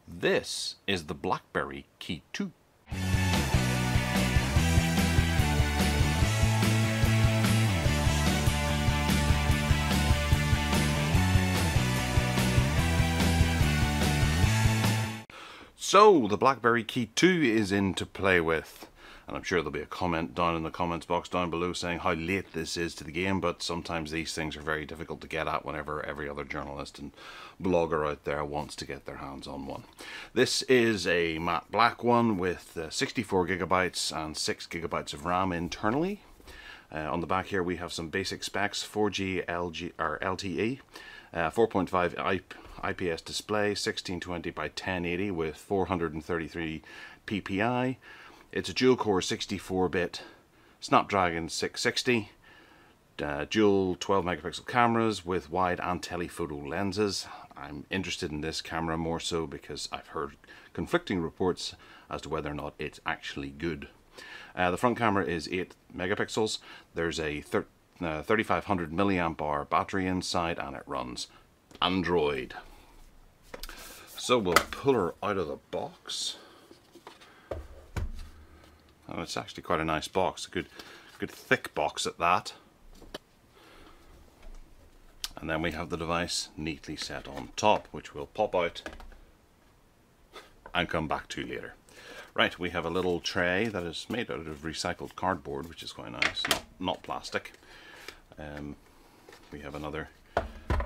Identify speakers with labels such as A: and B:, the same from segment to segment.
A: This is the Blackberry Key2. So, the Blackberry Key2 is in to play with. And I'm sure there'll be a comment down in the comments box down below saying how late this is to the game, but sometimes these things are very difficult to get at whenever every other journalist and blogger out there wants to get their hands on one. This is a matte black one with 64 gigabytes and 6 gigabytes of RAM internally. On the back here we have some basic specs: 4G LTE, 4.5 IPS display, 1620 by 1080 with 433 ppi. It's a dual-core 64-bit Snapdragon 660, dual 12-megapixel cameras with wide and telephoto lenses. I'm interested in this camera more so because I've heard conflicting reports as to whether or not it's actually good. The front camera is 8 megapixels. There's a 3500 milliamp hour battery inside, and it runs Android. So we'll pull her out of the box. Oh, it's actually quite a nice box, a good thick box at that. And then we have the device neatly set on top, which we'll pop out and come back to later. Right, we have a little tray that is made out of recycled cardboard, which is quite nice, not plastic. We have another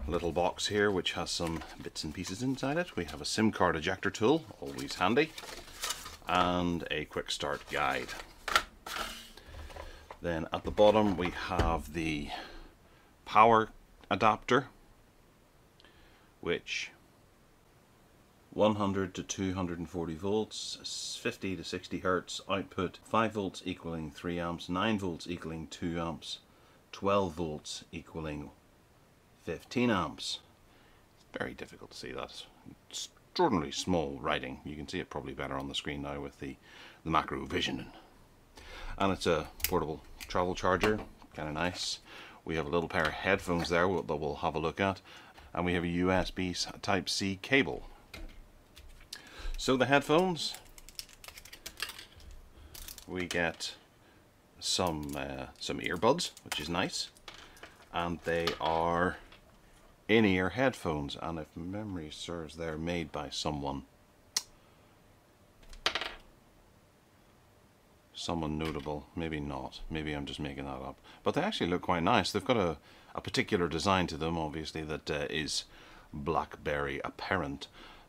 A: little box here which has some bits and pieces inside it. We have a SIM card ejector tool, always handy, and a quick start guide. Then at the bottom we have the power adapter, which 100 to 240 volts, 50 to 60 hertz output, 5 volts equaling 3 amps, 9 volts equaling 2 amps, 12 volts equaling 15 amps. It's very difficult to see that. Extraordinarily small writing. You can see it probably better on the screen now with the macro vision. And it's a portable travel charger, kind of nice. We have a little pair of headphones there that we'll have a look at, and we have a USB Type-C cable. So the headphones, we get some earbuds, which is nice, and they are in-ear headphones, and if memory serves, they're made by someone notable. Maybe not, maybe I'm just making that up, but they actually look quite nice. They've got a particular design to them, obviously, that is Blackberry apparent,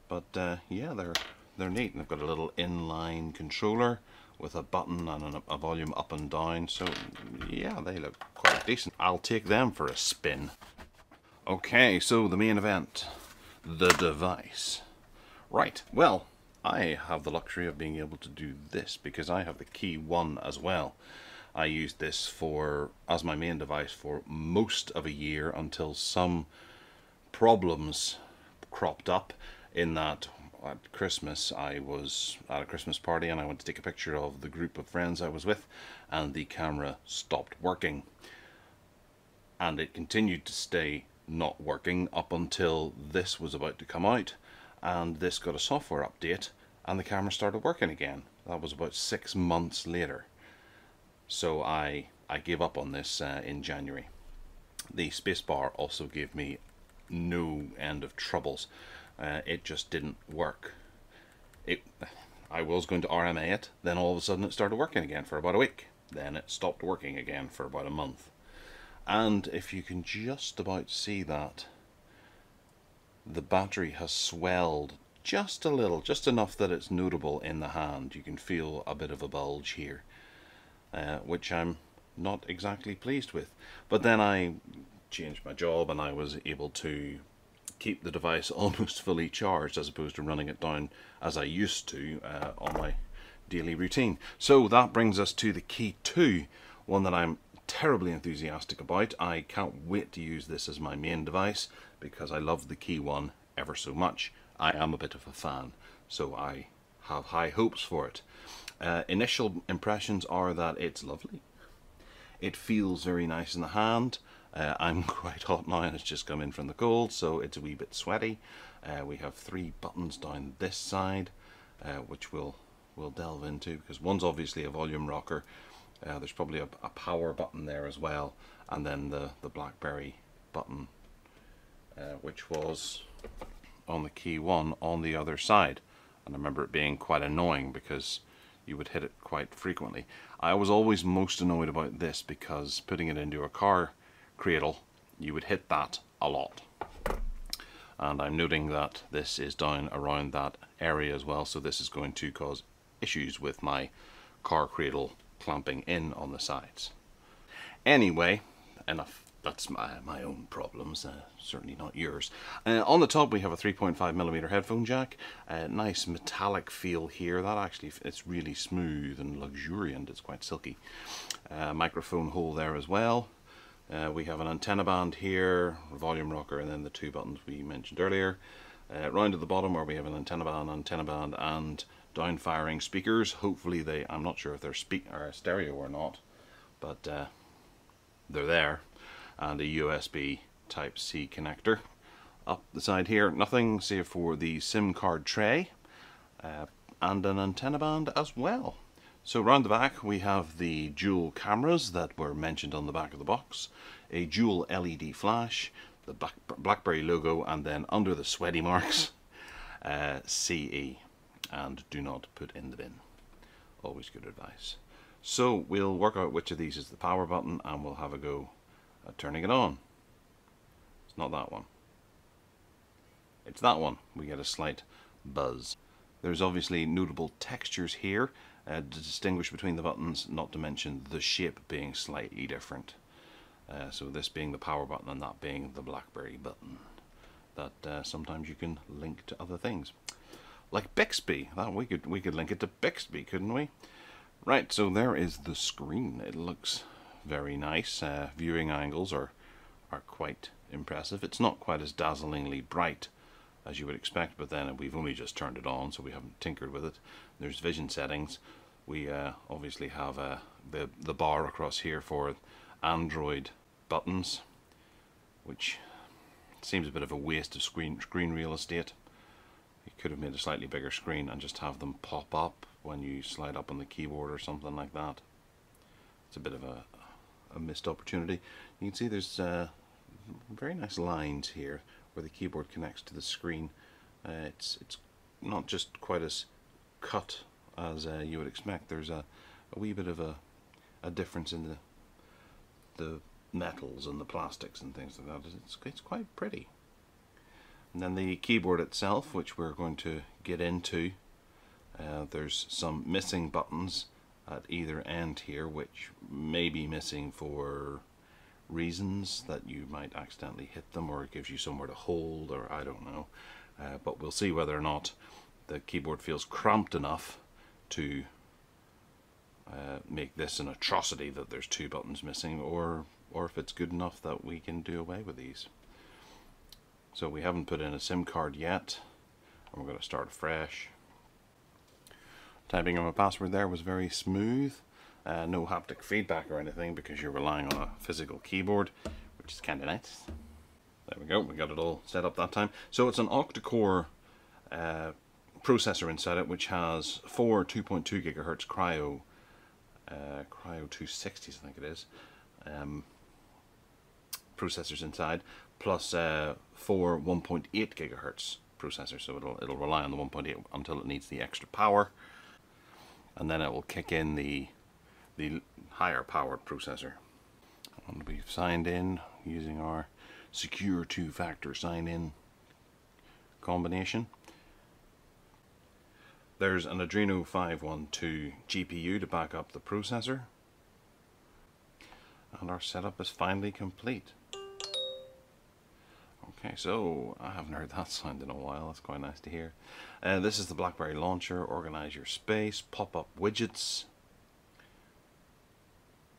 A: but yeah, they're neat. And they've got a little inline controller with a button and a volume up and down, so yeah, they look quite decent. I'll take them for a spin. Okay, so the main event, the device. Right, well, I have the luxury of being able to do this because I have the Keyone as well. I used this as my main device for most of a year until some problems cropped up, in that at Christmas I was at a Christmas party and I went to take a picture of the group of friends I was with, and the camera stopped working. And it continued to stay not working up until this was about to come out, and this got a software update and the camera started working again. That was about 6 months later. So I gave up on this in January. The spacebar also gave me no end of troubles. It just didn't work. I was going to RMA it, then all of a sudden it started working again for about a week. Then it stopped working again for about a month. And if you can just about see that, the battery has swelled just a little, just enough that it's notable in the hand. You can feel a bit of a bulge here, which I'm not exactly pleased with. But then I changed my job and I was able to keep the device almost fully charged as opposed to running it down as I used to on my daily routine. So that brings us to the Key2, one that I'm terribly enthusiastic about. I can't wait to use this as my main device because I love the Keyone ever so much. I am a bit of a fan, so I have high hopes for it. Initial impressions are that it's lovely. It feels very nice in the hand. I'm quite hot now and it's just come in from the cold, so it's a wee bit sweaty. We have 3 buttons down this side, which we'll delve into, because one's obviously a volume rocker. There's probably a power button there as well, and then the Blackberry button, which was on the Keyone on the other side. And I remember it being quite annoying because you would hit it quite frequently. I was always most annoyed about this because putting it into a car cradle, you would hit that a lot. And I'm noting that this is down around that area as well, so this is going to cause issues with my car cradle clamping in on the sides. Anyway, enough. That's my own problems, certainly not yours. On the top we have a 3.5mm headphone jack. Nice metallic feel here. That actually, it's really smooth and luxuriant. It's quite silky. Microphone hole there as well. We have an antenna band here, a volume rocker, and then the 2 buttons we mentioned earlier. Round at the bottom where we have an antenna band, and down firing speakers. Hopefully they, I'm not sure if they're stereo or not, but they're there. And a USB Type-C connector. Up the side here, nothing save for the SIM card tray, and an antenna band as well. So round the back we have the dual cameras that were mentioned on the back of the box, a dual LED flash, the Blackberry logo, and then under the sweaty marks, CE, and do not put in the bin. Always good advice. So we'll work out which of these is the power button, and we'll have a go at turning it on. It's not that one. It's that one. We get a slight buzz. There's obviously notable textures here to distinguish between the buttons, not to mention the shape being slightly different. So this being the power button and that being the Blackberry button. That sometimes you can link to other things. Like Bixby. That we could link it to Bixby, couldn't we? Right, so there is the screen. It looks very nice. Viewing angles are quite impressive. It's not quite as dazzlingly bright as you would expect, but then we've only just turned it on, so we haven't tinkered with it. There's vision settings. We obviously have the bar across here for Android buttons, which seems a bit of a waste of screen real estate. You could have made a slightly bigger screen and just have them pop up when you slide up on the keyboard or something like that. It's a bit of a missed opportunity. You can see there's very nice lines here where the keyboard connects to the screen. It's not just quite as cut as you would expect. There's a wee bit of a difference in the metals and the plastics and things like that. It's quite pretty. And then the keyboard itself, which we're going to get into, there's some missing buttons at either end here, which may be missing for reasons that you might accidentally hit them, or it gives you somewhere to hold, or I don't know. But we'll see whether or not the keyboard feels cramped enough to make this an atrocity that there's 2 buttons missing, or if it's good enough that we can do away with these. So we haven't put in a SIM card yet, and we're going to start afresh. Typing of my password there was very smooth. No haptic feedback or anything because you're relying on a physical keyboard, which is kind of nice. There we go, we got it all set up that time. So it's an Octa-Core processor inside it, which has 4 2.2 GHz Cryo 260s, I think it is, processors inside, plus 4 1.8 GHz processors. So it'll rely on the 1.8 until it needs the extra power, and then it will kick in the higher powered processor. And we've signed in using our secure 2-factor sign-in combination. There's an Adreno 512 GPU to back up the processor, and our setup is finally complete. Okay, so I haven't heard that sound in a while. That's quite nice to hear. This is the Blackberry Launcher. Organize your space, pop-up widgets.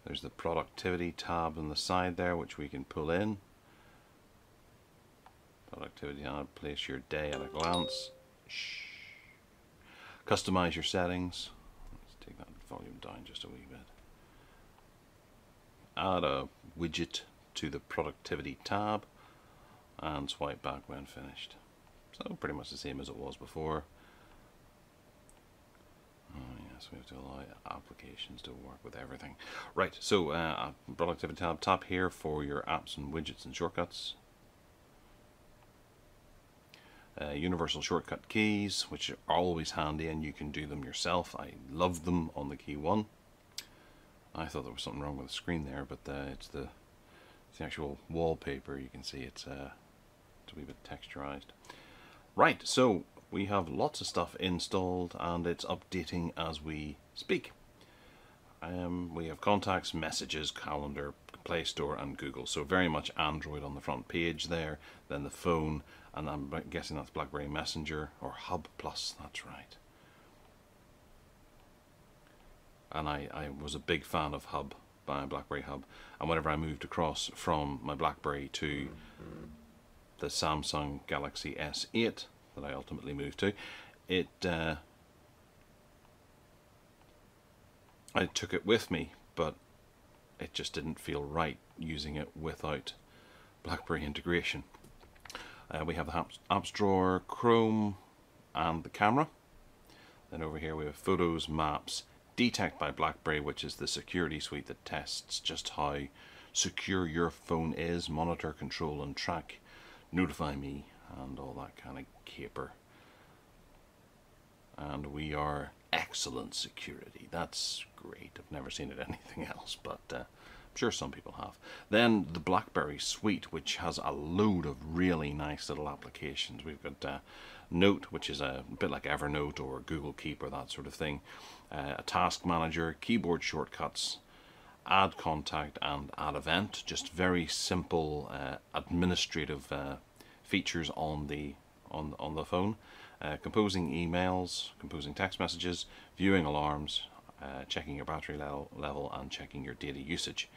A: There's the productivity tab on the side there, which we can pull in. Productivity tab, place your day at a glance. Shh. Customize your settings. Let's take that volume down just a wee bit. Add a widget to the productivity tab and swipe back when finished. So pretty much the same as it was before. Oh yes, we have to allow applications to work with everything. Right, so productivity tab, tap here for your apps and widgets and shortcuts. Universal shortcut keys, which are always handy, and you can do them yourself. I love them on the Keyone. I thought there was something wrong with the screen there, but it's the actual wallpaper. You can see it's a wee bit texturized. Right, so we have lots of stuff installed and it's updating as we speak. We have contacts, messages, calendar, Play Store and Google. So very much Android on the front page there, then the phone, and I'm guessing that's BlackBerry Messenger or Hub Plus, that's right. And I was a big fan of Hub, by BlackBerry Hub, and whenever I moved across from my BlackBerry to the Samsung Galaxy S8 that I ultimately moved to, I took it with me, but it just didn't feel right using it without BlackBerry integration. We have the apps drawer, Chrome, and the camera. Then over here we have Photos, Maps, Detect by BlackBerry, which is the security suite that tests just how secure your phone is, monitor, control and track, Notify Me, and all that kind of caper. And we are excellent security. That's great. I've never seen it anything else, but I'm sure some people have. Then the Blackberry Suite, which has a load of really nice little applications. We've got Note, which is a bit like Evernote or Google Keep or that sort of thing. A task manager, keyboard shortcuts, add contact and add event. Just very simple administrative features on the phone. Composing emails, composing text messages, viewing alarms, checking your battery level and checking your data usage.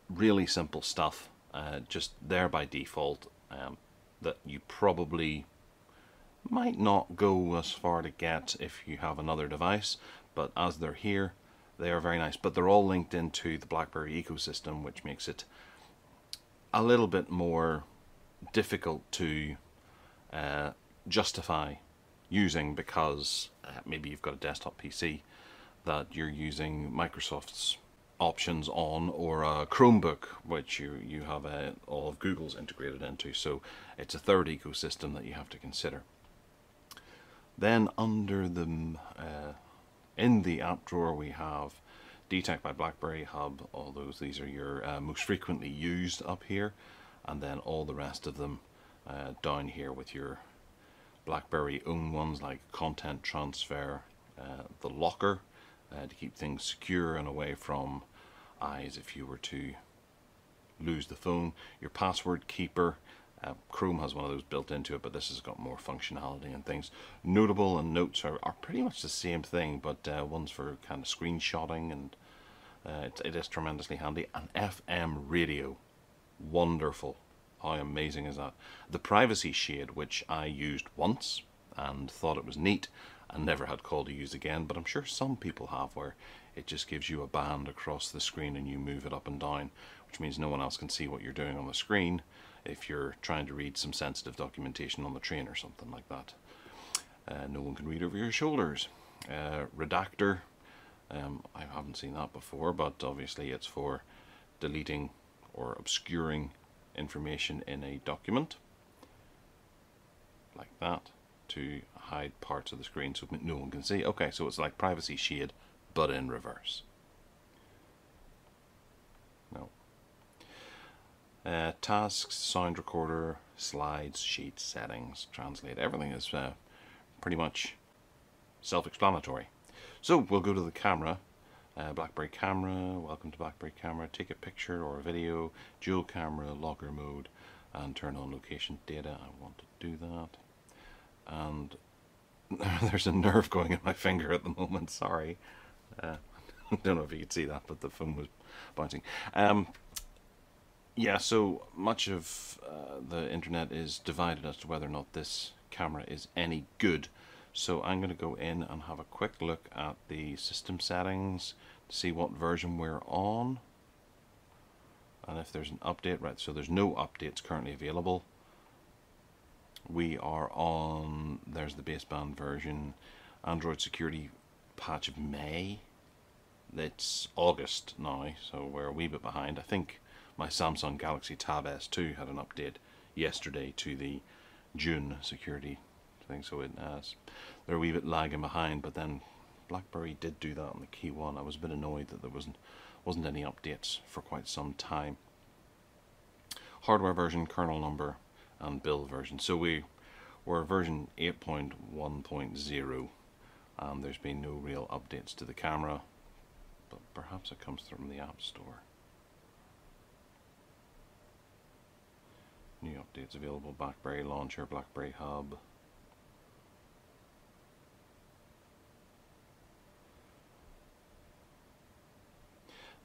A: Really simple stuff, just there by default, that you probably might not go as far to get if you have another device, but as they're here, they are very nice. But they're all linked into the BlackBerry ecosystem, which makes it a little bit more difficult to justify using, because maybe you've got a desktop PC that you're using Microsoft's options on, or a Chromebook which you have all of Google's integrated into, so it's a third ecosystem that you have to consider. Then under the in the app drawer we have Detect by BlackBerry, Hub, all those. These are your most frequently used up here, and then all the rest of them down here with your BlackBerry own ones like content transfer, the locker to keep things secure and away from eyes if you were to lose the phone, your password keeper. Chrome has one of those built into it, but this has got more functionality and things. Notable and Notes are pretty much the same thing, but one's for kind of screenshotting, and it is tremendously handy. And FM radio, wonderful. How amazing is that? The privacy shade, which I used once and thought it was neat and never had call to use again, but I'm sure some people have, where it just gives you a band across the screen and you move it up and down, which means no one else can see what you're doing on the screen if you're trying to read some sensitive documentation on the train or something like that. No one can read over your shoulders. Redactor, I haven't seen that before, but obviously it's for deleting or obscuring information in a document, like that, to hide parts of the screen so no one can see. Okay, so it's like privacy shade, but in reverse. No. Tasks, sound recorder, slides, sheets, settings, translate. Everything is pretty much self-explanatory. So we'll go to the camera. BlackBerry camera, welcome to BlackBerry camera, take a picture or a video, dual camera, logger mode, and turn on location data. I want to do that. And there's a nerve going in my finger at the moment, sorry. I don't know if you could see that, but the phone was bouncing. Yeah, so much of the internet is divided as to whether or not this camera is any good. So I'm going to go in and have a quick look at the system settings to see what version we're on. And if there's an update, right, so there's no updates currently available. We are on, there's the baseband version, Android security patch of May. It's August now, so we're a wee bit behind. I think my Samsung Galaxy Tab S2 had an update yesterday to the June security thing, so they're a wee bit lagging behind. But then BlackBerry did do that on the Keyone. I was a bit annoyed that there wasn't any updates for quite some time. Hardware version, kernel number, and build version. So we're version 8.1.0, and there's been no real updates to the camera, but perhaps it comes from the App Store. New updates available: Blackberry Launcher, Blackberry Hub.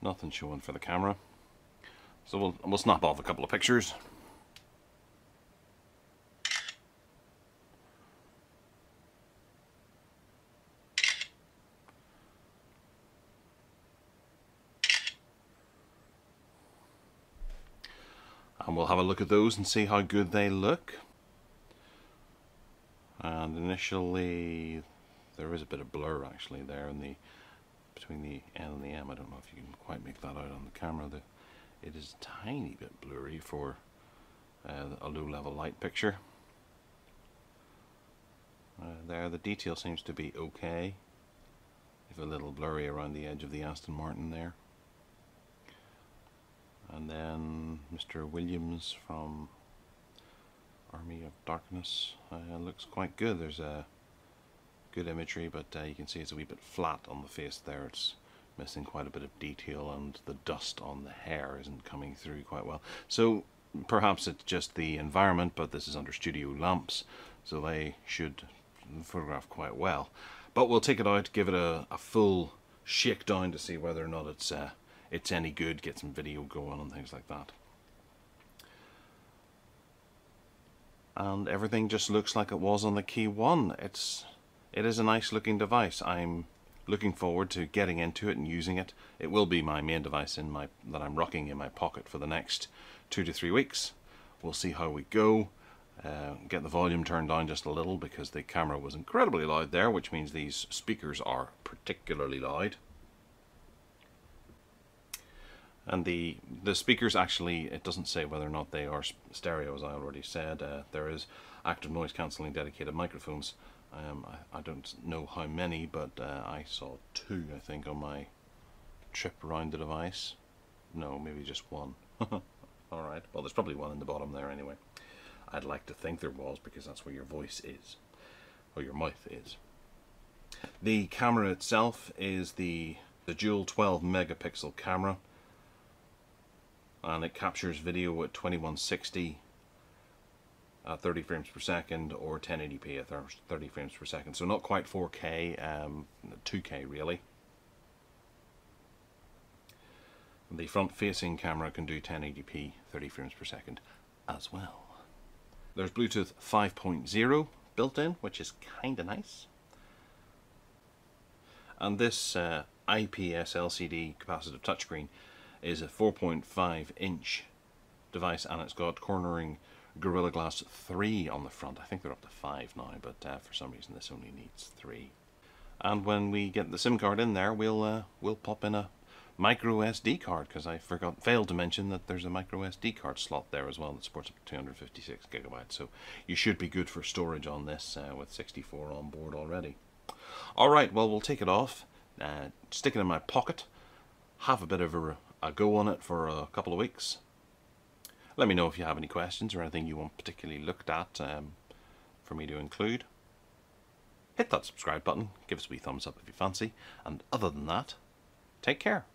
A: Nothing showing for the camera, so we'll snap off a couple of pictures. And we'll have a look at those and see how good they look. And initially there is a bit of blur actually there in the between the N and the M. I don't know if you can quite make that out on the camera. It is a tiny bit blurry for a low level light picture. There, the detail seems to be okay. If a little blurry around the edge of the Aston Martin there. And then Mr. Williams from Army of Darkness looks quite good. There's a good imagery, but you can see it's a wee bit flat on the face there. It's missing quite a bit of detail, and the dust on the hair isn't coming through quite well. So perhaps it's just the environment, but this is under studio lamps, so they should photograph quite well. But we'll take it out, give it a full shakedown to see whether or not it's any good, get some video going and things like that. And everything just looks like it was on the Keyone. It is a nice looking device. I'm looking forward to getting into it and using it. It will be my main device that I'm rocking in my pocket for the next 2 to 3 weeks. We'll see how we go. Get the volume turned down just a little because the camera was incredibly loud there, which means these speakers are particularly loud. And the speakers actually, it doesn't say whether or not they are stereo, as I already said. There is active noise cancelling dedicated microphones. I don't know how many, but I saw 2, I think, on my trip around the device. No, maybe just 1. Alright, well there's probably 1 in the bottom there anyway. I'd like to think there was, because that's where your voice is, or your mouth is. The camera itself is the dual 12 megapixel camera, and it captures video at 2160 at 30 frames per second, or 1080p at 30 frames per second. So not quite 4K, 2K really. The front facing camera can do 1080p 30 frames per second as well. There's Bluetooth 5.0 built in, which is kinda nice. And this IPS LCD capacitive touchscreen is a 4.5-inch device, and it's got cornering Gorilla Glass 3 on the front. I think they're up to 5 now, but for some reason this only needs 3. And when we get the SIM card in there, we'll pop in a microSD card, because I failed to mention that there's a microSD card slot there as well that supports up to 256 gigabytes. So you should be good for storage on this with 64 on board already. Alright, well we'll take it off, stick it in my pocket, have a bit of a go on it for a couple of weeks. Let me know if you have any questions or anything you want particularly looked at for me to include. Hit that subscribe button, give us a wee thumbs up if you fancy, and other than that, take care.